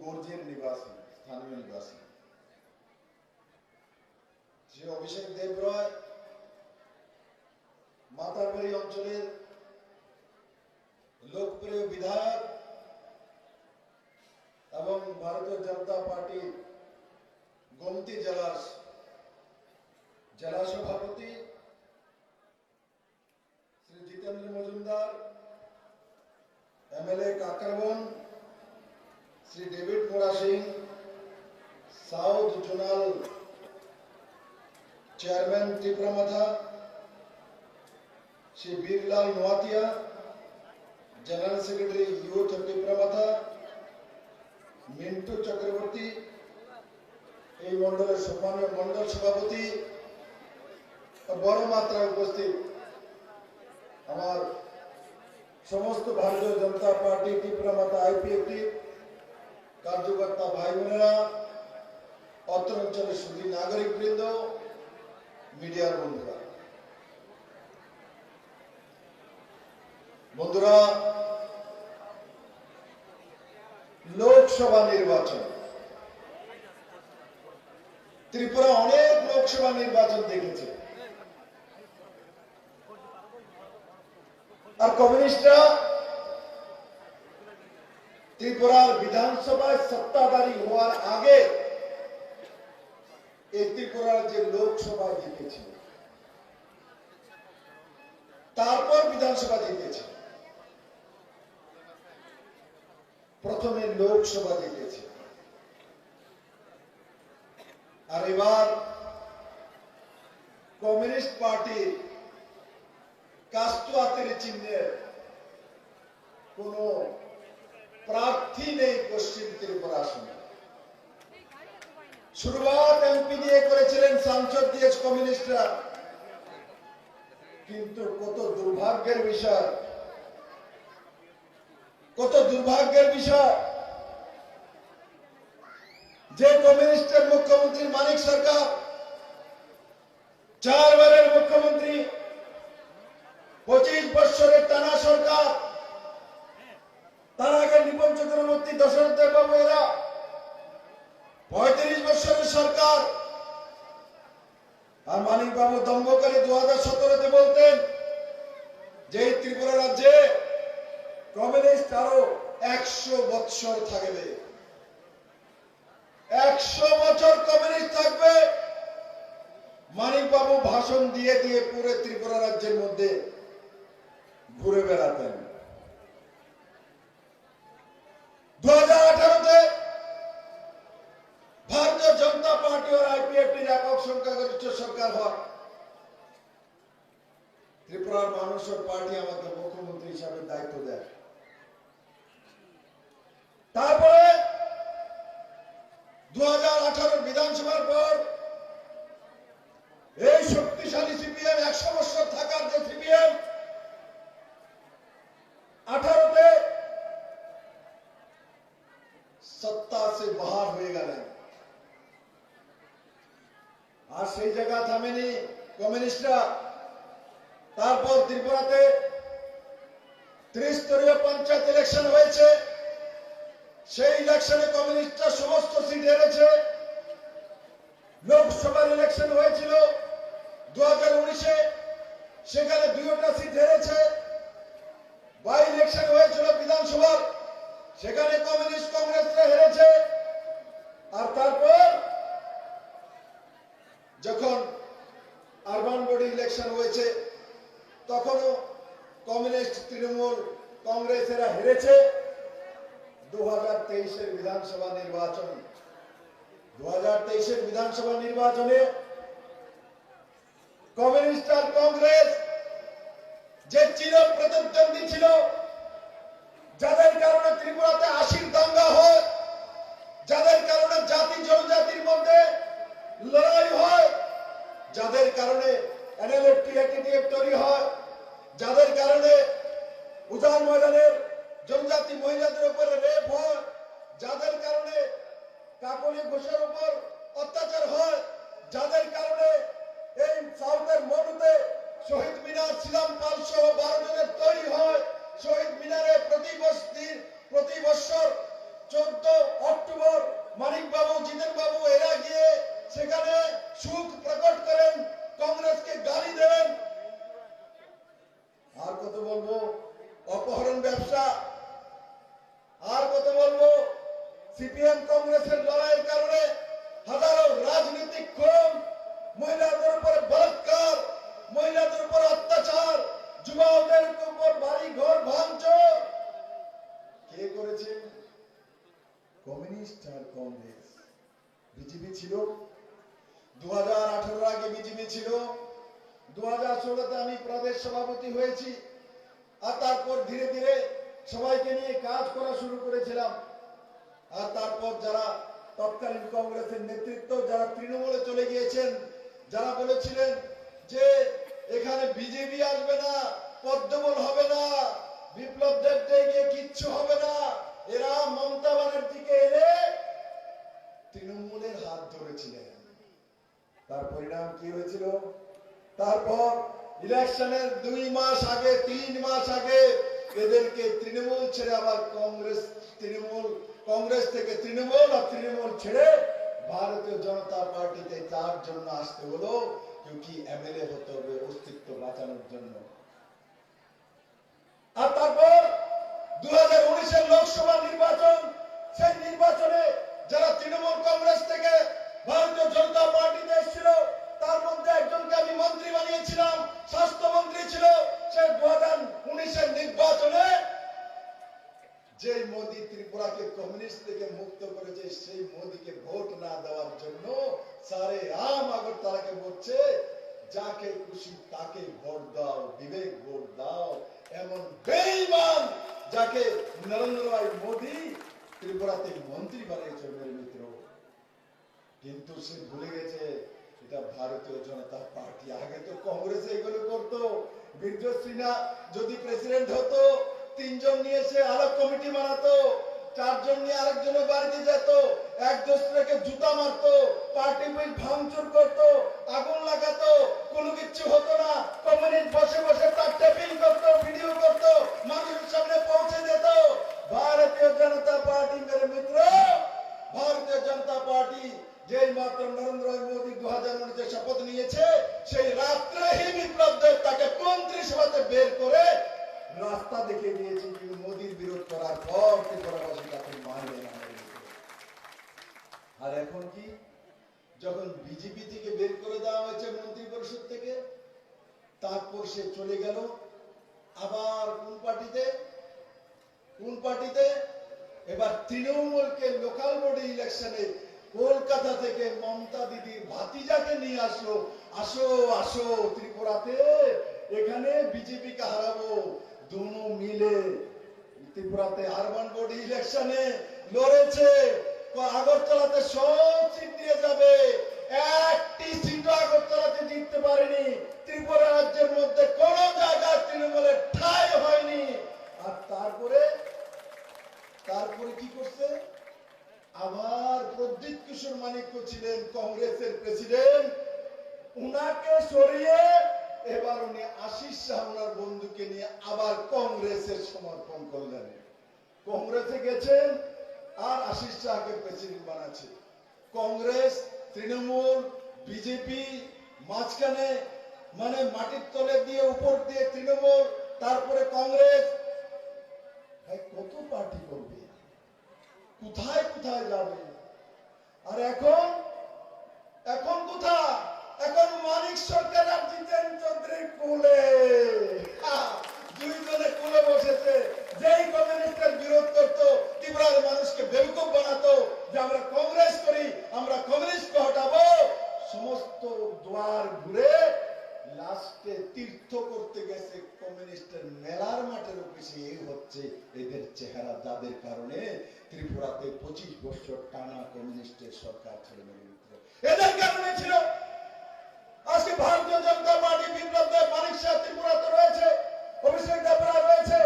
গর্জের নিবাসী, স্থানীয় নিবাসী। শ্রী অভিষেক দেব রায় মাতারবাড়ি অঞ্চলের লোকপ্রিয় বিধায়ক এবং ভারতীয় জনতা পার্টির গোমতী জেলার জেলা সভাপতি Shri Jitendra Majumdar, MLA Kakraban Shri David Mora Singh, south zonal chairman Tripura Motha Shri Birlal Noatia, general secretary youth Tripura Motha Mintu Chakraborty, এই মন্ডলের সম্মানীয় মন্ডল সভাপতি, বড় মাত্রায় উপস্থিত আমার সমস্ত ভারতীয় জনতা পার্টি ত্রিপুরা মাথা আইপিএফটি কার্যকর্তা ভাই বোনেরা, অত্র অঞ্চলের সুধী নাগরিক বৃন্দ, মিডিয়ার বন্ধুরা, লোকসভা নির্বাচন, ত্রিপুরা অনেক লোকসভা নির্বাচন দেখেছে, আর কমিউনিস্টরা ত্রিপুরার বিধানসভায় সত্তাধারী হওয়ার আগে এই ত্রিপুরার যে লোকসভা জিতেছিল, তারপর বিধানসভা জিতেছে, প্রথমে লোকসভা জিতেছে, আর এবার কমিউনিস্ট পার্টির কাস্তুয়াতের চিহ্নের কোন প্রার্থী নেই পশ্চিম ত্রিপুরা আসনে। শুরুয়াত এমপি দিয়ে করেছিলেন, সাংসদ দিয়ে কমিউনিস্টরা, কিন্তু কত দুর্ভাগ্যের বিষয়, কত দুর্ভাগ্যের বিষয় যে কমিউনিস্টের মুখ্যমন্ত্রী মানিক সরকার, 4 বারের মুখ্যমন্ত্রী, 25 বছরের টানা সরকার, তার আগে নিপন চক্রবর্তী, দশরথ দেববাবু, এরা 35 বছরের সরকার। আর মানিক বাবু দম্ভকারী 2017-তে বলতেন যে এই ত্রিপুরা রাজ্যে কমিউনিস্ট আরো 100 বছর থাকবে, 100 বছর কমিউনিস্ট থাকবে। মানিক বাবু ভাষণ দিয়ে দিয়ে পুরো ত্রিপুরা রাজ্যের মধ্যে ঘুরে বেড়াতেন। 2018-তে ভারতীয় জনতা পার্টি और আইপিএফটির একক সংখ্যাগরিষ্ঠ সরকার হয়। ত্রিপুরার মানুষের পার্টি আমাকে মুখ্যমন্ত্রী হিসাবে দায়িত্ব দেয়। তারপরে 2018 বিধানসভার পর এই শক্তিশালী সিপিএম, 100 বছর থাকার যে সিপিএম, 18-তে সত্তা সে বাহার হয়ে গেলেন। আর সেই জায়গা থামেনি কমিউনিস্টরা। তারপর ত্রিপুরাতে 30-স্তরীয় পঞ্চায়েত ইলেকশন হয়েছে, সেই ইলেকশনে কমিউনিস্টরা সমস্ত সিট হেরেছে। লোকসভার ইলেকশন হয়েছিল 2019-এ, সেখানে 2টা সিট হেরেছে। বাই ইলেকশন হয়েছিল বিধানসভার, সেখানে কমিউনিস্ট কংগ্রেসরা হেরেছে। আর তারপর যখন আরবান বডি ইলেকশন হয়েছে, তখনও কমিউনিস্ট, তৃণমূল, কংগ্রেসেরা হেরেছে। 2023-এর বিধানসভা নির্বাচনে 2023-এর বিধানসভা নির্বাচনে কমিউনিস্ট আর কংগ্রেস যে চির প্রতিদ্বন্দ্বী ছিল, যাদের কারণে ত্রিপুরাতে 80-র দাঙ্গা হয়, যাদের কারণে জাতি জনজাতির মধ্যে লড়াই হয়, যাদের কারণে এনএলএফটি এটিটিএফ তৈরি হয়, যাদের কারণে উজান ময়দানের জনজাতি মহিলাদের উপরে রেপ হয়, যাদের কারণে কাকলি ঘোষের উপর অত্যাচার হয়, যাদের কারণে এই সাউথের মরুতে শহীদ মিনার ছিলাম 512 জনের তৈরি হয়, শহীদ মিনারে প্রতি বছর অক্টোবর মানিক বাবু, জিতেন বাবু এরা গিয়ে সেখানে সুখ প্রকট করেন, কংগ্রেসকে গালি দেন। আর কত বলবো, অপহরণ ব্যবসা, আর কত বলবো, সিপিএম কংগ্রেসের লড়াইয়ের কারণে হাজারো রাজনৈতিক খুন, মহিলাদের উপর বলাৎকার, মহিলাদের উপর অত্যাচার, যুবকদের উপর বাড়ি ঘর ভাঙচুর কে করেছে? কমিউনিস্ট আর কংগ্রেস। বিজেপি ছিল 2018 আগে, বিজেপি ছিল 2016-তে আমি প্রদেশ সভাপতি হয়েছি, আর তারপর ধীরে ধীরে সবাইকে নিয়ে কাজ করা শুরু করেছিলাম। আর তারপর যারা তৎকালীন কংগ্রেসের নেতৃত্ব, যারা তৃণমূলে চলে গিয়েছেন, যারা বলেছিলেন যে এখানে বিজেপি আসবে না, পদ্মবল হবে না, বিপ্লব দেবকে গিয়ে কিচ্ছু হবে না, এরা মমতা ব্যানার্জিকে এনে তৃণমূলের হাত ধরেছিলেন। তার পরিণাম কি হয়েছিল? তারপর ইলেকশনের 2 মাস আগে, 3 মাস আগে এদেরকে তৃণমূল ছেড়ে আবার কংগ্রেস থেকে তৃণমূল, আর তৃণমূল ছেড়ে ভারতীয় জনতা পার্টিতে তার জন্য আসতে হলো, কি এমএলএ হতে হবে অস্তিত্ব বাঁচানোর জন্য। আর তারপর 2019-এর লোকসভা নির্বাচন, সেই নির্বাচনে যারা তৃণমূল কংগ্রেস থেকে ভারতীয় জনতা পার্টিতে এসেছিল, তার মধ্যে একজনকে আমি মন্ত্রী বানিয়েছিলাম, স্বাস্থ্যমন্ত্রী ছিল। সে 2019-এর নির্বাচনে যে মোদী ত্রিপুরাকে কমিউনিস্ট থেকে মুক্ত করেছে, সেই মোদীকে ভোট না দেওয়ার জন্য সারে আম আগরতলাকে বলছে যাকে খুশি তাকে ভোট দাও, বিবেক ভোট দাও। এমন বেঈমান যাকে নরেন্দ্র ভাই মোদী ত্রিপুরাতে মন্ত্রী বানিয়েছে মেরে মিত্র। কিন্তু সে ভুলে গেছে এটা ভারতীয় জনতা পার্টি। আগে তো কংগ্রেস এগুলো করতো। বীর্য সিনহা যদি প্রেসিডেন্ট হতো, 3 জন নিয়ে সে আলাদা কমিটি বানাতো, 4 জন নিয়ে আরেকজনের বাড়িতে যেত, এক দোসরাকে জুতা মারতো, পার্টি বিল ভাঙচুর করতো, আগুন লাগাতো, কোনো কিচ্ছু হতো না। কমিউনিস্ট বসে বসে তার টেপিং করতো, ভিডিও করতো, মানুষের সামনে পৌঁছে যেত। ভারতীয় জনতা পার্টি মেরে মিত্র, ভারতীয় জনতা পার্টি যেই মাত্র নরেন্দ্র মোদী 2019-এ শপথ নিয়েছে, সেই রাত্রেই বিপ্লব দেব তাকে মন্ত্রিসভাতে বের করে রাস্তা দেখিয়ে দিয়েছে। কিন্তু মোদীর বিরোধ করার পর ত্রিপুরাবাসী তাকে মানবে না। আর এখন কি, যখন বিজেপি থেকে বের করে দেওয়া হয়েছে মন্ত্রী পরিষদ থেকে, তারপর সে চলে গেল আবার কোন পার্টিতে? এবার তৃণমূলকে লোকাল বডি ইলেকশনে কলকাতা থেকে মমতা দিদির ভাতিজাকে নিয়ে আসলো, আসো আসো ত্রিপুরাতে, এখানে বিজেপিকে হারাবো। দুনো মিলে ত্রিপুরাতে আরবান বডি ইলেকশনে লড়েছে। আগরতলাতে সব সিট দিয়ে যাবে, একটি সিট আগরতলাতে জিততে পারেনি। ত্রিপুরা রাজ্যের মধ্যে কোন জায়গায় তৃণমূলের ঠাঁই হয়নি। আর তারপরে কি করছে? আবার প্রদীপ কিশোর মানিক্য ছিলেন কংগ্রেসের প্রেসিডেন্ট, উনাকে সরিয়ে এবার উনি আশিস শাহ ওনার বন্ধুকে নিয়ে আবার কংগ্রেসের সমর্পণ করলেন। কংগ্রেসে গেছেন আর আশিস শাহকে প্রেসিডেন্ট বানাচ্ছে। কংগ্রেস, তৃণমূল, বিজেপি মাঝখানে, মানে মাটির তলে দিয়ে উপর দিয়ে তৃণমূল, তারপরে কংগ্রেস। কত পার্টি করবে? কোথায় কোথায় যাবে? আর এখন কোথায়? এখন মানিক সরকার আর জিতেন চৌধুরীর কোলে, দুইজনে কোলে বসেছে। যেই কমিউনিস্টের বিরোধ করতো, ত্রিপুরার মানুষকে বেকুব বানাতো যে আমরা কংগ্রেস করি, আমরা কমিউনিস্টকে হটাবো, সমস্ত দ্বার ঘুরে লাস্টে তীর্থ করতে গেছে কমিউনিস্টের মেলার মাঠের অফিসে। এই হচ্ছে এদের চেহারা, যাদের কারণে ত্রিপুরাতে 25 বছর টানা কমিউনিস্টের সরকার ছিল। এদের কারণে ছিল। আজকে ভারতীয় জনতা পার্টি, বিপ্লব দেব, মানিক শাহ ত্রিপুরাতে রয়েছে, অভিষেক দেবরা রয়েছে,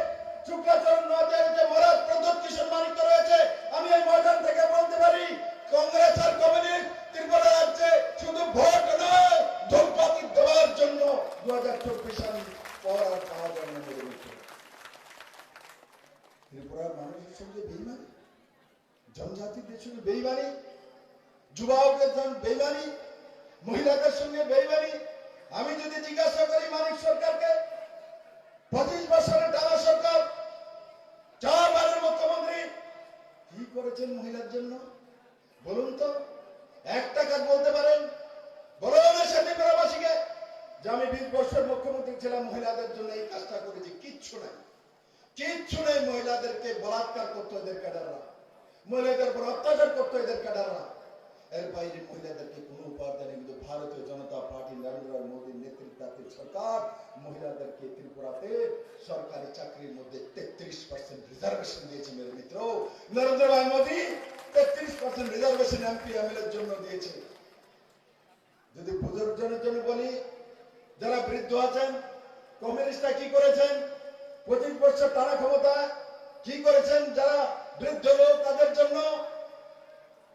শুক্লাচরণ রয়েছে, মহারাজ প্রদ্যোৎ কিশোর মানিক্য রয়েছে। আমি এই ময়দান থেকে বলতে পারি, কংগ্রেস আর কমিউনিস্ট ত্রিপুরা রাজ্যে শুধু ভোট নয়, ধূপপাতি দেওয়ার জন্য 2024 সাল পর আর পাওয়া যাবে না। ত্রিপুরার মানুষের সঙ্গে বেইমানি, জনজাতিদের সঙ্গে বেইমানি, যুবকদের বেইমানি, মহিলাদের সঙ্গে বেইমানি। আমি যদি জিজ্ঞাসা করি মানিক সরকারকে, 25 বছরের টানা সরকার, 4 বারের মুখ্যমন্ত্রী, কি করেছেন মহিলার জন্য বলুন তো? একটা কাজ বলতে পারেন? বলুন সাথে ত্রিপুরাবাসীকে যে আমি 20 বছর মুখ্যমন্ত্রী ছিলাম, মহিলাদের জন্য এই কাজটা করেছি। কিচ্ছু নাই, কিচ্ছু নেই। মহিলাদেরকে বলাৎকার করতো এদের ক্যাডাররা, মহিলাদের উপর অত্যাচার করতো এদের ক্যাডাররা। এর বাইরে মহিলাদেরকে কোনো উপহার দেয়নি। কিন্তু ভারতীয় জনতা পার্টি নরেন্দ্র মোদীর নেতৃত্বাধীন সরকার মহিলাদেরকে ত্রিপুরাতে সরকারি চাকরির মধ্যে 33% রিজার্ভেশন দিয়েছে। মেরে মিত্র, নরেন্দ্র ভাই মোদী 33% রিজার্ভেশন এমপি এমএলএ এর জন্য দিয়েছে। যদি বুজুর্গজনের জন্য বলি, যারা বৃদ্ধ আছেন, কমিউনিস্টরা কি করেছেন? 25 বছর টানা ক্ষমতা কি করেছেন? যারা বৃদ্ধ লোক তাদের জন্য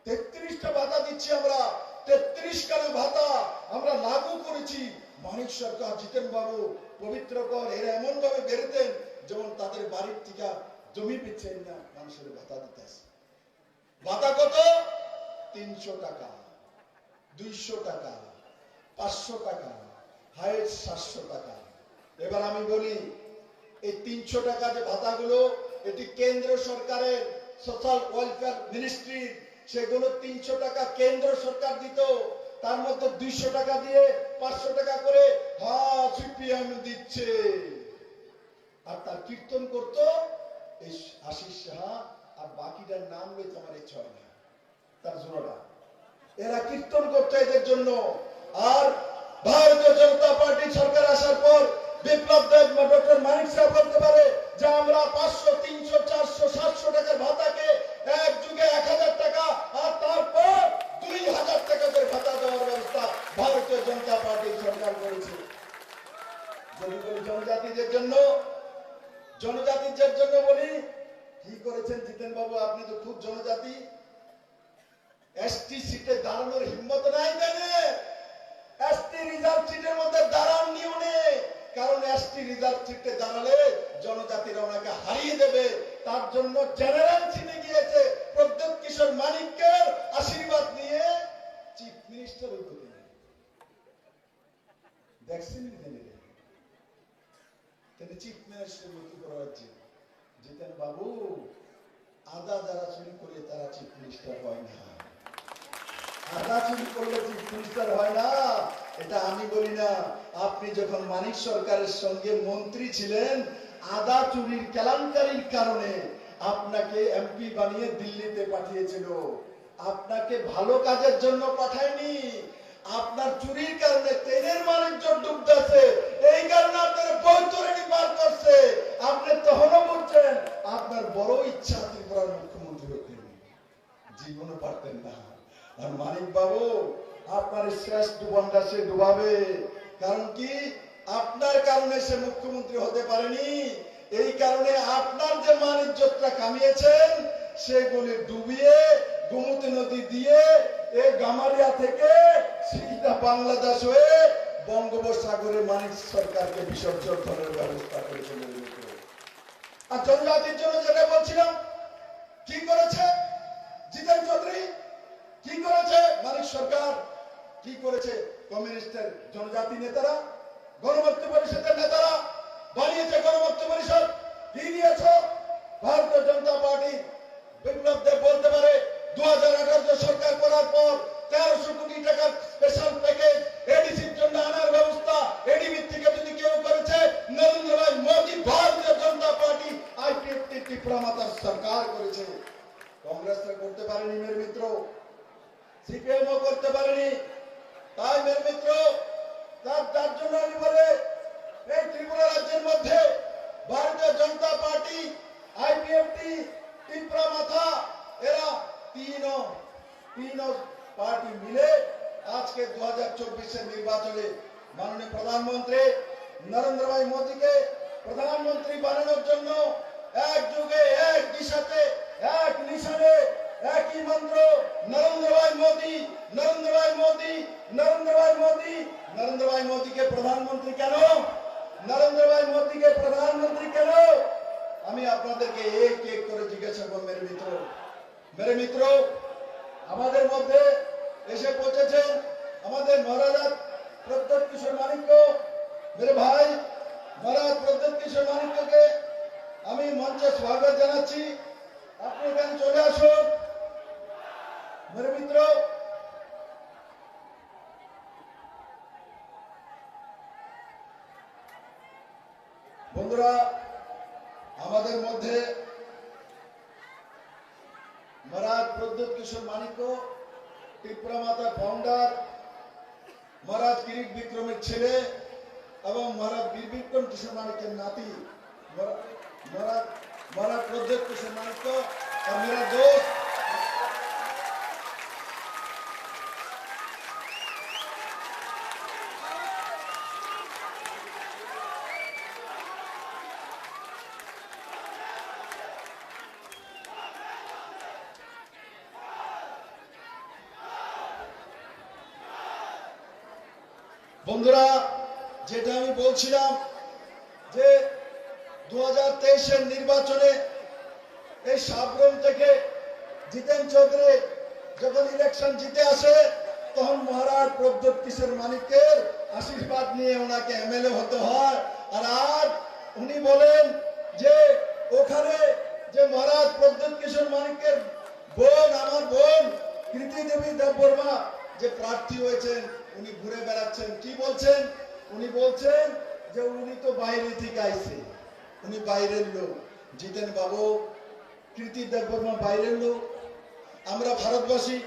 33টা ভাতা দিচ্ছি আমরা। 33 খানা ভাতা আমরা লাগু করেছি। মানিক সরকার, জিতেন বাবু, পবিত্র কর এরা এমন ভাবে বেরোতেন যেমন তাদের বাড়ির থেকে জমি পিচ্ছেন না, মানুষের ভাতা দিতে আসে। ভাতা কত? 300 টাকা, 200 টাকা, 500 টাকা, হাইয়েস্ট 700 টাকা। এবার আমি বলি, এই 300 টাকা যে ভাতাগুলো, এটি কেন্দ্র সরকারের সোশ্যাল ওয়েলফেয়ার মিনিস্ট্রি, সেগুলো 300 টাকা কেন্দ্র সরকার দিত। তার মধ্যে 200 টাকা দিয়ে 500 টাকা করে সিপিএম দিচ্ছে। আর তার কীর্তন করত এই আশিস সাহা, আর বাকিটার নাম লইতে আমার ইচ্ছা হয় না, তার জোড়া। এরা কীর্তন করতো এদের জন্য। আর ভারতীয় জনতা পার্টি সরকার আসার পর বিপ্লব দেব, ডক্টর মানিক সাহেব বলতে পারে যে আমরা 500, 300, 400, 700 টাকার ভাতাকে এক যুগে 1000 টাকা আর তারপর 2000 টাকা করে ভাতা দেওয়ার ব্যবস্থা ভারতীয় জনতা পার্টি সরকার করেছে। যদি বলি জনজাতিদের জন্য, জনজাতিদের জন্য বলি কি করেছেন জিতেন বাবু? আপনি তো খুব জনজাতি, এসটি সিটে দাঁড়ানোর হিম্মত নাই দেনে। এসটি রিজার্ভ সিটের মধ্যে দাঁড়াননি উনি, কারণ এসটি রিজার্ভ সিটে দাঁড়ালে জনজাতিরা ওনাকে হারিয়ে দেবে। তার জন্য জেনারেল সিটে গিয়েছে। প্রদ্যোৎ কিশোর মানিককের আশীর্বাদ নিয়ে চিফ মিনিস্টার হইতে দেখছেন তিনি চিফ মিনিস্টার হইতে করাচ্ছে। জিতেন বাবু, আদা যারা চুরি করে তারা চিফ মিনিস্টার হয় না। আদা চুরি করলে চিফ মিনিস্টার হয় না, এটা আমি বলি না। আপনি যখন মানিক সরকারের সঙ্গে মন্ত্রী ছিলেন, আদা চুরির কেলেঙ্কারির কারণে আপনাকে এমপি বানিয়ে দিল্লিতে পাঠিয়েছিল। আপনাকে ভালো কাজের জন্য পাঠায়নি। আপনার চুরির কারণে ট্রেনের বাণিজ্য ডুবতেছে, এই কারণে আপনার বৈতরণী পার করছে। আপনি তখনও বলছেন আপনার বড় ইচ্ছা ত্রিপুরার মুখ্যমন্ত্রী হতেন, জীবনও পারতেন না। আর মানিক বাবু, আপনার শেষ ডুবনটা সে ডুবাবে। কারণ কি? আপনার কারণে সে মুখ্যমন্ত্রী হতে পারেনি। এই কারণে আপনার যে মান ইজ্জতটা কামিয়েছেন সেগুলি ডুবিয়ে গোমতী নদী দিয়ে এই গামারিয়া থেকে সিধা বাংলাদেশ হয়ে বঙ্গোপসাগরে মানিক সরকারকে বিসর্জন করার ব্যবস্থা করেছিল। আর জনজাতির জন্য যেটা বলছিলাম, কি করেছে জিতেন চৌধুরী, কি করেছে মানিক সরকার, কি করেছে কমিউনিস্টের জনজাতি নেতারা, গণমুক্তি পরিষদের নেতারা বানিয়েছে গণমুক্তি পরিষদ। কি দিয়েছ? ভারতীয় জনতা পার্টি বিপ্লব দেব বলতে পারে 2018 সরকার করার পর 1300 কোটি টাকার স্পেশাল প্যাকেজ এডিসির জন্য আনার ব্যবস্থা এডিবি থেকে যদি কেউ করেছে, নরেন্দ্র ভাই মোদী, ভারতীয় জনতা পার্টি আইপিএফটি ত্রিপুরা মাতার সরকার করেছে। কংগ্রেসরা করতে পারেনি মেরে মিত্র, সিপিএমও করতে পারেনি। তাই মেরে মিত্র, তার জন্য আমি বলে এই ত্রিপুরা রাজ্যের মধ্যে ভারতীয় জনতা পার্টি, আইপিএফটি, ত্রিপুরা মাথা, এরা তিন পার্টি মিলে আজকে 2024 নির্বাচনে মাননীয় প্রধানমন্ত্রী নরেন্দ্র ভাই মোদীকে প্রধানমন্ত্রী বানানোর জন্য এক যুগে এক দিশাতে এক নিশানে একই মন্ত্র, নরেন্দ্র ভাই মোদী, নরেন্দ্র ভাই মোদী, নরেন্দ্র ভাই মোদী। নরেন্দ্র ভাই মোদীকে প্রধানমন্ত্রী কেন? নরেন্দ্র ভাই মোদীকে প্রধানমন্ত্রী কেন? আমি আপনাদেরকে এক এক করে জিজ্ঞাসা করব মেরে মিত্র। मेरे मित्रों, আমাদের মধ্যে এসে পৌঁছেছেন আমাদের মহারাজা প্রদ্যোৎ কিশোর মানিক্য। मेरे भाई মহারাজ প্রদ্যোৎ কিশোর মানিক্যকে আমি মঞ্চে স্বাগত জানাচ্ছি। আপনি এখানে চলে আসুন। मेरे मित्रों, বন্ধুরা, আমাদের মধ্যে মহারাজ প্রদ্যোৎ কিশোর মানিক্য, ত্রিপুরা মাতা ফাউন্ডার, মহারাজ কিরিট বিক্রমের ছেলে এবং মহারাজ বীর বিক্রম কিশোর মানিক্যের নাতি মহারাজ প্রদ্যোৎ কিশোর মানিক্য और मेरा दोस्त বন্ধুরা, যেটা আমি বলছিলাম যে 2023-এর নির্বাচনে এই সাবরুম থেকে জিতেন চৌধুরী যখন ইলেকশন জিতে আসে তখন মহারাজ প্রদ্যোৎ কিশোর মানিক্যের আশীর্বাদ নিয়ে ওনাকে এমএলএ হতে হয়। আর আজ উনি বলেন যে ওখানে যে মহারাজ প্রদ্যোৎ কিশোর মানিক্যের বোন, আমার বোন কৃতি দেবী দেববর্মা যে প্রার্থী হয়েছেন, উনি ঘুরে বেড়াচ্ছেন। কি বলছেন? উনি বলছেন যে উনি তো বাইরে থেকে আইছে, উনি বাইরের লোক। জিতেন বাবু, কৃতি দেববর্মা বাইরের লোক। আমরা ভারতবাসী,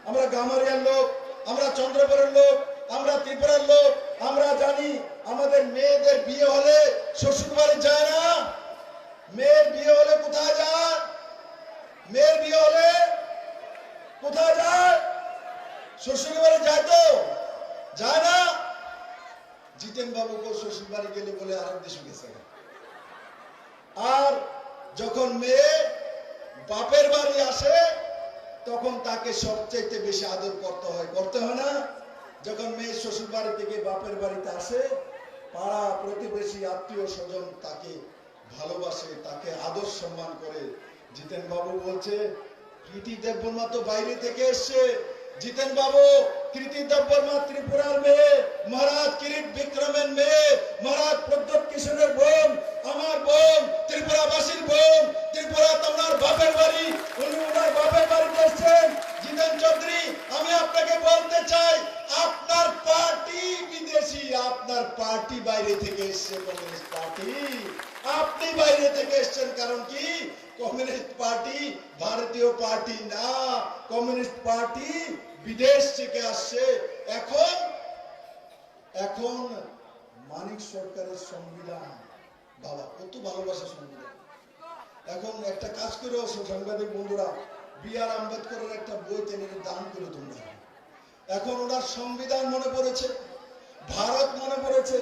আমরা গামারিয়ার লোক, আমরা চন্দ্রপুরের লোক, আমরা ত্রিপুরার লোক। আমরা জানি আমাদের মেয়েদের বিয়ে হলে শ্বশুর বাড়ি যায় না। মেয়ের বিয়ে হলে কোথায় যায়? মেয়ের বিয়ে হলে কোথায় যায়? শ্বশুর বাড়ি যায় তো? যায় না। জিতেন বাবু को শ্বশুর বাড়ি গেলে বলে আরেক দেশে গেছে। আর যখন মেয়ে বাপের বাড়ি আসে তখন তাকে সবচেয়ে বেশি আদর করতে হয় না? যখন মেয়ে শ্বশুর বাড়ি থেকে বাপের বাড়িতে আসে, পাড়া প্রতিবেশী আত্মীয় স্বজন তাকে ভালোবাসে, তাকে আদর সম্মান করে। জিতেন বাবু বলছে কৃতি দেববর্মা তো বাইরে থেকে এসছে। জিতেন বাবু, কৃতি দেববর্মা ত্রিপুরার মেয়ে, মহারাজ কিরিট বিক্রমের মেয়ে, মহারাজ প্রদ্যোৎ কিশোরের বোন, আমার বোন, ত্রিপুরাবাসীর বোন। ত্রিপুরা তো ওনার বাপের বাড়ি, উনি ওনার বাপের বাড়িতে এসেছেন। জিতেন চৌধুরী, আমি আপনাকে বলতে চাই আপনার পার্টি বিদেশি, আপনার পার্টি বাইরে থেকে এসছে, কমিউনিস্ট পার্টি। আপনি বাইরে থেকে এসছেন, কারণ কি? কমিউনিস্ট পার্টি ভারতীয় পার্টি না, কমিউনিস্ট পার্টি বিদেশ থেকে আসছে। এখন মানিক সরকারের সংবিধান, বাবা কত ভালোবাসা সংবিধান। এখন একটা কাজ করে সাংবাদিক বন্ধুরা, বি.আর. আম্বেদকরের একটা বই টেনে দান করে তোমরা। এখন ওনার সংবিধান মনে পড়েছে, ভারত মনে পড়েছে,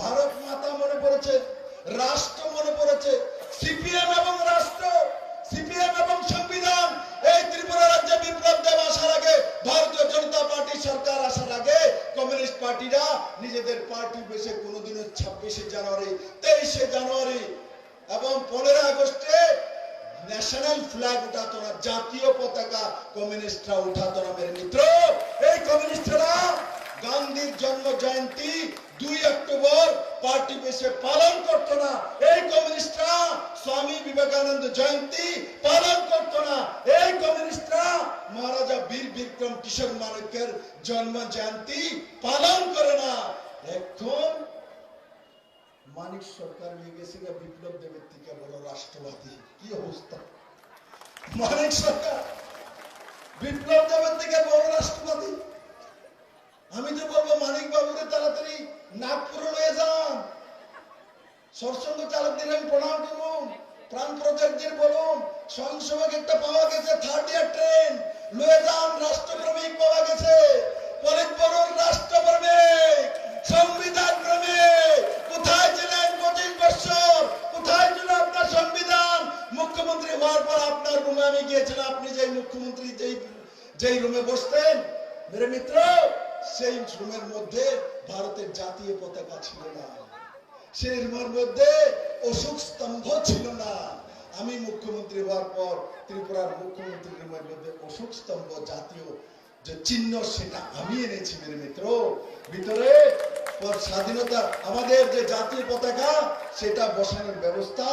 ভারত মাতা মনে পড়েছে, রাষ্ট্র মনে পড়েছে। সিপিএম এবং রাষ্ট্র, সিপিএম এবং সংবিধান। এই ত্রিপুরা রাজ্যে বিপ্লব দেব আসার আগে, ভারতীয় জনতা পার্টি সরকার আসার আগে কমিউনিস্ট পার্টিরা নিজেদের পার্টি বেশে কোনোদিনও 26শে জানুয়ারি, 23শে জানুয়ারি এবং 15 আগস্টে ন্যাশনাল ফ্ল্যাগ উঠাতো না, জাতীয় পতাকা কমিউনিস্টরা উঠাতো না। মেরে মিত্র, এই কমিউনিস্টরা গান্ধীর জন্ম জয়ন্তী 2 অক্টোবর পার্টি বেশে পালন করতো না। এই কমিউনিস্টরা স্বামী বিবেকানন্দ জয়ন্তী পালন করতো না। এই কমিউনিস্টরা মহারাজা বীর বিক্রম কিশোর মানিক্যের জন্ম জয়ন্তী পালন করে না। এখন মানিক সরকার হয়ে গেছে বিপ্লব দেবের থেকে বড় রাষ্ট্রবাদী। কি অবস্থা! মানিক সরকার বিপ্লব দেবের থেকে বড় রাষ্ট্রবাদী। আমি তো বলবো মানিক বাবুরে তাড়াতাড়ি নাগপুরে লয়ে যান। সরসঙ্গ চালকদের আমি প্রণাম করুন, প্রাণ প্রচারদের বলুন স্বয়ংসেবক একটা পাওয়া গেছে, 3rd ইয়ার ট্রেন লয়ে যান। রাষ্ট্রপ্রেমিক পাওয়া গেছে, পলিটব্যুরোর রাষ্ট্রপ্রেমিক, সংবিধান প্রেমিক। কোথায় ছিলেন 25 বছর? কোথায় ছিল আপনার সংবিধান? মুখ্যমন্ত্রী হওয়ার পর আপনার রুমে আমি গিয়েছিলাম, আপনি যেই মুখ্যমন্ত্রী যেই রুমে বসতেন মেরে মিত্র, সেই রুমের মধ্যে ভারতের জাতীয় পতাকা ছিল না, সেই রুমের মধ্যে অশোক স্তম্ভ ছিল না। আমি মুখ্যমন্ত্রী হওয়ার পর ত্রিপুরার মুখ্যমন্ত্রীর মধ্যে অশোক স্তম্ভ জাতীয় যে চিহ্ন সেটা আমি এনেছি মেরে মিত্র। ভিতরে স্বাধীনতা আমাদের যে জাতীয় পতাকা সেটা বসানোর ব্যবস্থা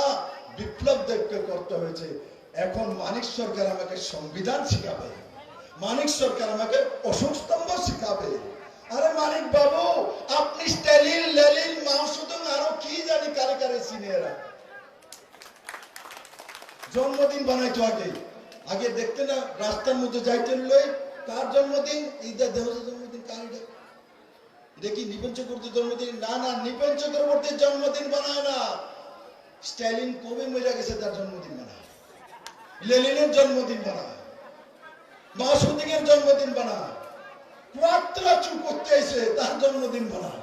বিপ্লব দেবকে করতে হয়েছে। এখন মানিক সরকার আমাকে সংবিধান শিখাবে, মানিক সরকার আমাকে অশোক স্তম্ভ শিখাবে। আরে মানিক বাবু, আপনি স্ট্যালিন, লেলিন, মাও সুতুং আরো কি জানি কারে কারে সিনিয়র জন্মদিন বানাইতো। আগে আগে দেখতে না রাস্তার মধ্যে যাইতেন লই কার জন্মদিন, ঈদের দেহজের জন্মদিন, কার এটা কি নিপেন চক্রবর্তীর জন্মদিন? না না, নিপেন চক্রবর্তীর জন্মদিন বানায় না। স্ট্যালিন কবে মরে গেছে তার জন্মদিন বানায়, লেনিনের জন্মদিন বানায়, মাও সুতুং এর জন্মদিন বানায়, কুয়াত্রাচু করতে এসে তার জন্মদিন বানায়।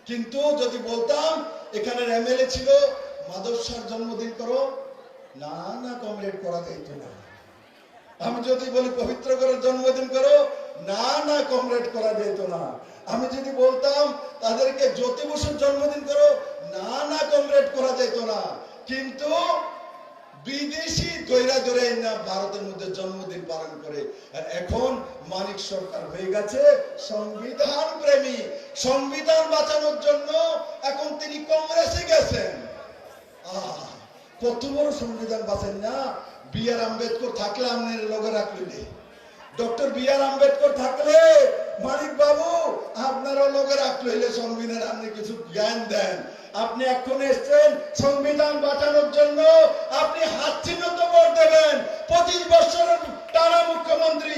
কিন্তু যদি বলতাম এখানের এমএলএ ছিল মাধব শাহর জন্মদিন করো, না না কমরেড করা যাইত না। আমি যদি বলি পবিত্র করে জন্মদিন করো, না না কমরেড করা যেত না। আমি যদি বলতাম তাদেরকে জ্যোতি বসুর জন্মদিন করো, না না কমরেড করা যেত না। কিন্তু বিদেশি দৈরা দৈরা না ভারতের মধ্যে জন্মদিন পালন করে। আর এখন মানিক সরকার হয়ে গেছে সংবিধান প্রেমী। সংবিধান বাঁচানোর জন্য এখন তিনি কংগ্রেসে গেছেন। কত বড় সংবিধান বাঁচেন না। বি আর আম্বেদকর থাকলে আপনার লগে রাখলেন, ডক্টর বি আর আম্বেদকর থাকলে মানিক বাবু আপনারও লগে রাখলে সংবিধান আপনি কিছু জ্ঞান দেন। আপনি এখন এসছেন সংবিধান বাঁচানোর জন্য, আপনি হাত চিহ্ন তো ভোট দেবেন। 25 বছরের টানা মুখ্যমন্ত্রী,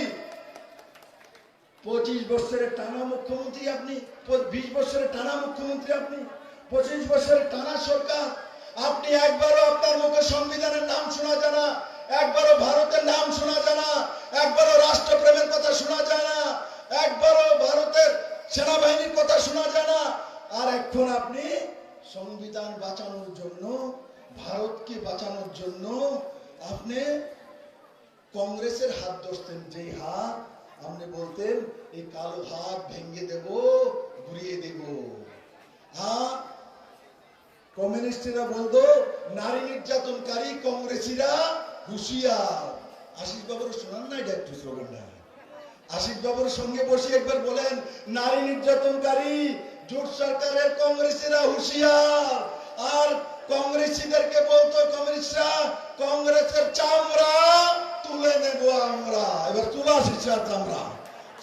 25 বছরের টানা মুখ্যমন্ত্রী আপনি, 20 বছরের টানা মুখ্যমন্ত্রী আপনি, 25 বছরের টানা সরকার। আপনি একবারও আপনার মুখে সংবিধানের নাম শোনা যায় না, একবারও ভারতের নাম শোনা যায় না, একবারও রাষ্ট্রপ্রেমের কথা শোনা যায় না, একবারও ভারতের সেনাবাহিনীর কথা শোনা যায় না। আর এখন আপনি সংবিধান বাঁচানোর জন্য, ভারতকে বাঁচানোর জন্য আপনি কংগ্রেসের হাত ধরতেন। যেই হাত আপনি বলতেন এই কালো হাত ভেঙে দেব, ঘুরিয়ে দেব। হ্যাঁ, কমিউনিস্টরা বলতো নারী নির্যাতনকারী কংগ্রেসীরা হুঁশিয়ার। আশিস বাবুর শোনান না এটা একটু স্লোগানটা? আশিস বাবুর সঙ্গে বসে একবার বলেন নারী নির্যাতনকারী জোট সরকারের কংগ্রেসীরা হুঁশিয়ার। আর কংগ্রেসীদেরকে বলতো কমিউনিস্টরা কংগ্রেসের চামড়া তুলে নেব আমরা। এবার তুলো আশিসরা চামড়া,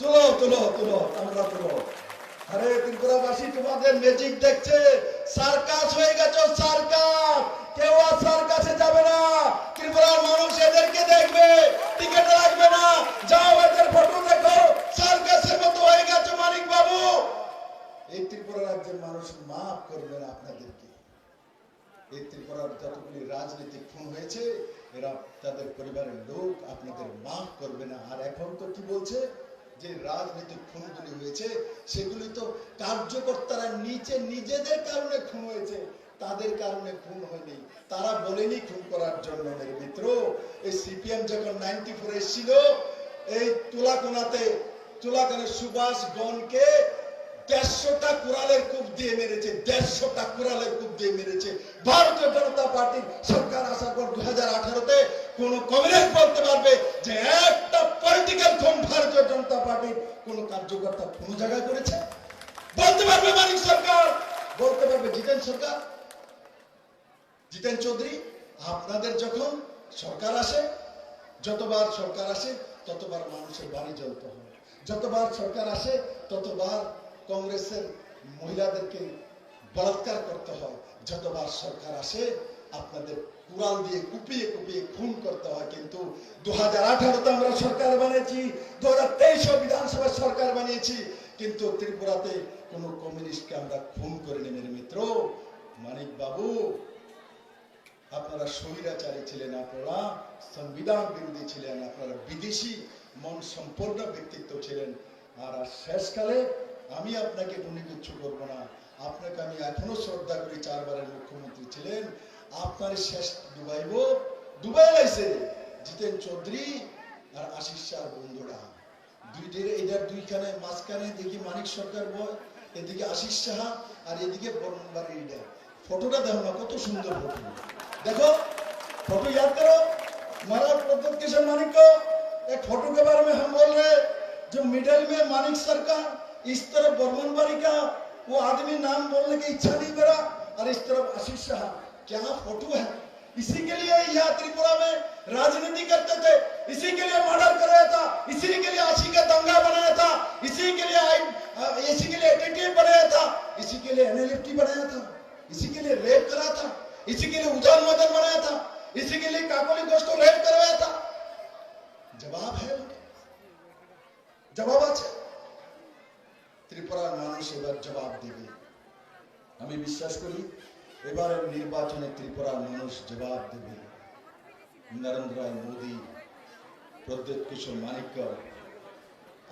তুলো তুলো তুলো চামড়া তুলো। আরে ত্রিপুরাবাসী তোমাদের ম্যাজিক দেখছে, সার্কাস হয়ে গেছে সার্কাস। কেউ আর সার্কাসে যাবে না, ত্রিপুরার মানুষ এদেরকে দেখবে, টিকিট লাগবে না। যাও এদের ফটো দেখো, সার্কাসের মতো হয়ে গেছে মানিক বাবু। এই ত্রিপুরা রাজ্যের মানুষ মাফ করবে না আপনাদেরকে। এই ত্রিপুরার যতগুলি রাজনীতিক খুন হয়েছে এরা তাদের পরিবারের লোক আপনাদের মাফ করবে না। আর এখন তো কি বলছে যে রাজনৈতিক খুনগুলি হয়েছে সেগুলি তো কার্যকর্তারা নিচে নিজেদের কারণে খুন হয়েছে, তাদের কারণে খুন হয়নি। তারা বলেনি খুন করার জন্য। মেরে মিত্র, এই সিপিএম যখন 94 এসেছিল, এই তুলাকোনাতে সুভাষ গণকে 150টা কুড়ালের কূপ দিয়ে মেরেছে, 150টা কুড়ালের কূপ দিয়ে মেরেছে। ভারতীয় জনতা পার্টির সরকার আসার পর 2018-তে কোন কমিউনিস্ট বলতে পারবে যে একটা পলিটিক্যাল খুন ভারতীয় জনতা পার্টির কোন কার্যকর্তা কোন জায়গায় করেছে? বলতে পারবে মানিক সরকার, বলতে পারবে জিতেন সরকার, জিতেন চৌধুরী? আপনাদের যখন সরকার আসে, যতবার সরকার আসে ততবার মানুষের বাড়ি জ্বলতে হয়, যতবার সরকার আসে ততবার কংগ্রেসের মহিলাদেরকে বলাৎকার করতে হয়, যতবার সরকার আসে আপনাদের কুড়াল দিয়ে কুপিয়ে কুপিয়ে খুন করতে হয়। কিন্তু 2018-তে আমরা সরকার বানিয়েছি, 2023 বিধানসভায় সরকার বানিয়েছি, কিন্তু ত্রিপুরাতে কোন কমিউনিস্টকে আমরা খুন করিনি। মেরে মিত্র, মানিক বাবু আপনারা স্বৈরাচারী ছিলেন, আপনারা সংবিধান বিরোধী ছিলেন, আপনারা বিদেশি মন সম্পন্ন ব্যক্তিত্ব ছিলেন। আর শেষকালে আমি আপনাকে গুণীগুচ্ছ করবো না, আপনাকে আমি এখনো শ্রদ্ধা করি, 4 বারের মুখ্যমন্ত্রী ছিলেন। আপনার শেষ ডুবাই লাইছে জিতেন চৌধুরী আর আশিস শাহর বন্ধুরা। এটার দুইখানে মাঝখানে দেখি মানিক সরকার বয়, এদিকে আশিস সাহা আর এদিকে বর্মনবাড়ির লিডার। ফটোটা দেখো না, কত সুন্দর ফটো। দেখো फोटो याद करो, महाराज प्रद्युत किशोर मानिक को। एक फोटो के बारे में हम बोल रहे हैं, जो मिडिल में मानिक सर का, इस तरफ बर्मन बारी का, वो आदमी नाम बोलने की इच्छा नहीं करा, और इस तरफ आशीष शाह। क्या फोटो है। इसी के लिए यहाँ त्रिपुरा में राजनीति करते थे, इसी के लिए मर्डर कराया था, इसी के लिए आशी का दंगा बनाया था, इसी के लिए एटीटी बनाया था, इसी के लिए एनएलएफटी बनाया था, इसी के लिए रेप करा था, इसी के लिए उजान मदन बनाया था, इसी के लिए काकोली दोस्त को रेप करवाया था। जवाब है, जवाब আছে। ত্রিপুরার মানুষ এবার জবাব দেবে। আমি বিশ্বাস করি এবারের নির্বাচনে ত্রিপুরার মানুষ জবাব দেবে। নরেন্দ্র রায় মোদী, প্রদ্যোৎ কিশোর মানিক্য,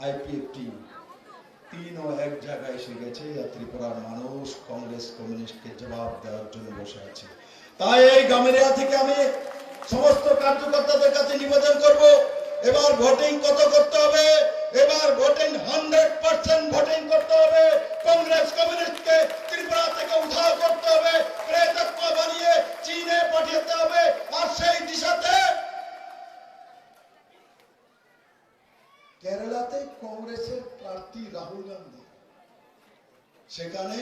আইপিএফটি তিনও এক জায়গায় এসে গেছে, আর ত্রিপুরার মানুষ কংগ্রেস কমিউনিস্টকে জবাব দেওয়ার জন্য বসে আছে। তাই এই গামেরিয়া থেকে আমি সমস্ত কার্যকর্তাদের কাছে নিবেদন করব, এবার ভোটিং কত করতে হবে, এবার ভোটিং 100% ভোটিং করতে হবে। কংগ্রেস কমিউনিস্টকে ত্রিপুরা থেকে উদ্ধার করতে হবে, প্রেতাত্মা বানিয়ে চীনে পাঠাতে হবে। আর সেই দিশাতে কেরালাতে কংগ্রেসের প্রার্থী রাহুল গান্ধী, সেখানে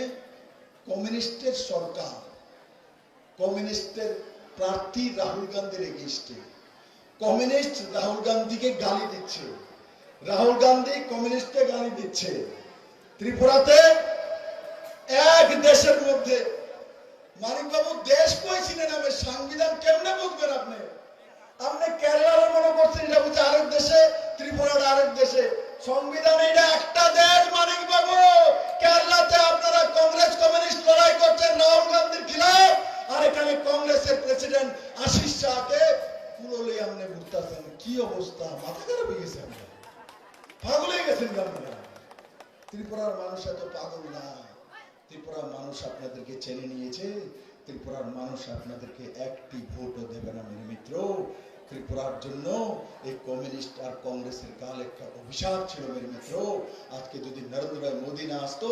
কমিউনিস্টের সরকার, কমিউনিস্টের প্রার্থী রাহুল গান্ধীর এগেইনস্টে কমিউনিস্ট রাহুল গান্ধীকে গালি দিচ্ছে, রাহুল গান্ধী কমিউনিস্টকে গালি দিচ্ছে। ত্রিপুরাতে এক দেশের মধ্যে, মানিক বাবু দেশ কই চিনেন, আমি সংবিধান কেমনে বুঝবেন আপনি? আপনি কেরালার মনে করছেন এটা বুঝে আরেক দেশে, ত্রিপুরার আরেক দেশে। সংবিধান এটা একটা দেশ মানিক বাবু। কেরালাতে আপনারা কংগ্রেস কমিউনিস্ট লড়াই করছেন রাহুল গান্ধীর খিলাফ, আর এখানে কংগ্রেসের প্রেসিডেন্ট আশিস শাহকে পুরোলে আপনি ঘুরতেছেন। কি অবস্থা, মাথা খারাপ হয়ে গেছে, আপনার পাগল হয়ে গেছেন আপনারা। ত্রিপুরার মানুষ এত পাগল না, ত্রিপুরার মানুষ আপনাদেরকে চেনে নিয়েছে, ত্রিপুরার মানুষ আপনাদেরকে একটি ভোটও দেবে না মেরে মিত্র। ত্রিপুরার জন্য এই কমিউনিস্ট আর কংগ্রেসের কাল একটা অভিশাপ ছিল মেরে মিত্র। আজকে যদি নরেন্দ্র ভাই মোদী না আসতো,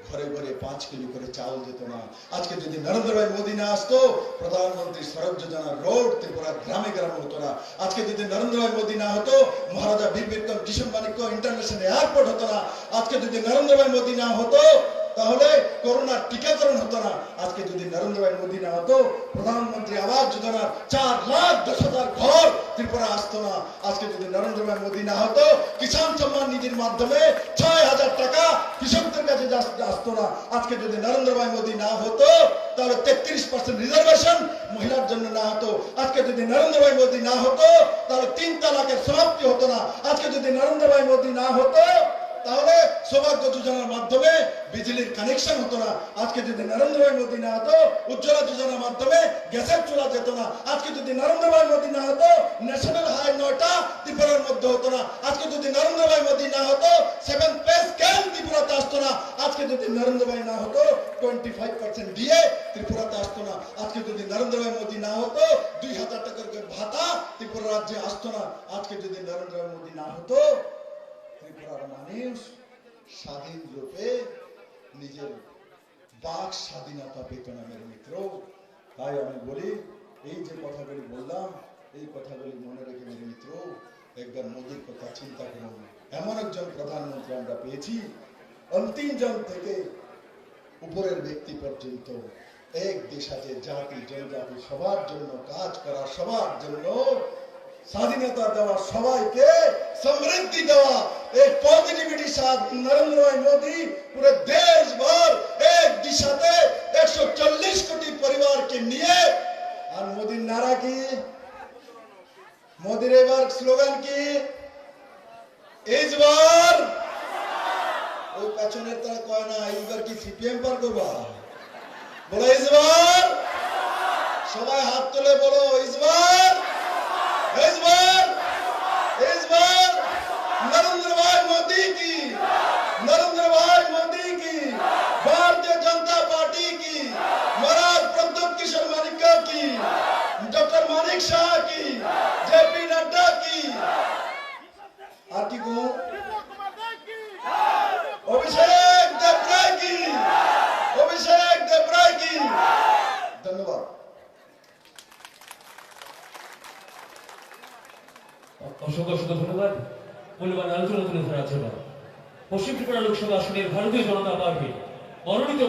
ঘরে ঘরে 5 কিলো করে চাউল যেত না। আজকে যদি নরেন্দ্র ভাই মোদী না আসতো, প্রধানমন্ত্রী সড়ক যোজনা রোড ত্রিপুরা গ্রামে গ্রামে হতো না। আজকে যদি নরেন্দ্র ভাই মোদী না হতো, মহারাজা বীর বিক্রম কিশোর মানিক্য ইন্টারন্যাশনাল এয়ারপোর্ট হতো না। আজকে যদি নরেন্দ্র ভাই মোদী না হতো, তাহলে করোনার টিকাকরণ হতো না। আজকে যদি নরেন্দ্র ভাই মোদী না হতো, প্রধানমন্ত্রী আবাস যোজনার 4,10,000 ঘর ত্রিপুরা আসতো না। আজকে যদি নরেন্দ্র ভাই মোদী না হতো, কিষাণ সম্মান নিধির মাধ্যমে 6,000 টাকা কৃষকদের কাছে আসতো না। আজকে যদি নরেন্দ্র ভাই মোদী না হতো, তাহলে 33% রিজার্ভেশন মহিলার জন্য না হতো। আজকে যদি নরেন্দ্র ভাই মোদী না হতো, তাহলে 3 তালাকের সমাপ্তি হতো না। আজকে যদি নরেন্দ্র ভাই মোদী না হতো, তাহলে সৌভাগ্য যোজনার মাধ্যমে বিজলির কানেকশন হতো না। আজকে যদি নরেন্দ্র ভাই মোদী না হতো, উজ্জ্বলা যোজনার মাধ্যমে গ্যাসের চুলা যেত না। আজকে যদি নরেন্দ্র ভাই মোদী না হতো, ন্যাশনাল হাই 9টা ত্রিপুরার মধ্যে হতো না। আজকে যদি নরেন্দ্র ভাই মোদী না হতো, 7 পে স্কেল ত্রিপুরাতে আসতো না। আজকে যদি নরেন্দ্র ভাই না হতো, 25% দিয়ে ত্রিপুরাতে আসতো না। আজকে যদি নরেন্দ্র ভাই মোদী না হতো, 2,000 টাকার ভাতা ত্রিপুরা রাজ্যে আসতো না। আজকে যদি নরেন্দ্র ভাই মোদী না হতো, ত্রিপুরার মানুষ স্বাধীন রূপে নিজের বাক স্বাধীনতা পেত না মেরে মিত্র। তাই আমি বলি, এই যে কথাগুলি বললাম, এই কথাগুলি মনে রেখে মেরে মিত্র একবার মোদীর কথা চিন্তা করুন। এমন একজন প্রধানমন্ত্রী আমরা পেয়েছি, অন্তিম জন থেকে উপরের ব্যক্তি পর্যন্ত এক দেশ আছে, জাতি জনজাতি সবার জন্য কাজ করা, সবার জন্য স্বাধীনতা দেওয়া, সবাইকে সমৃদ্ধি দেওয়া। एक पॉजिटिविटी साथ नरेंद्र भाई मोदी पूरे देश भर एक दिशा से 140 कोटी परिवार के लिए। और मोदी नारा की, मोदी रेवर स्लोगन की, इस बार वो पेचনের तरह কয় না, এইবার কি সিপিএম পার করবা? বলো इस बार, সবাই হাত তুলে বলো इस बार, इस बार, इस बार नरेंद्र भाई मोदी की, नरेंद्र भाई मोदी की, भारतीय जनता पार्टी की, महाराज प्रद्युत किशोर मानिक्य की, डॉक्टर मानिक शाह की, जेपी नड्डा की, आरती को अभिषेक देवराय की, अभिषेक देवराय की। धन्यवाद। ধন্যবাদ মূল্যবান আলোচনা তুলে ধরার জন্য। পশ্চিম ত্রিপুরা লোকসভা আসনের ভারতীয় জনতা পার্টি মনোনীত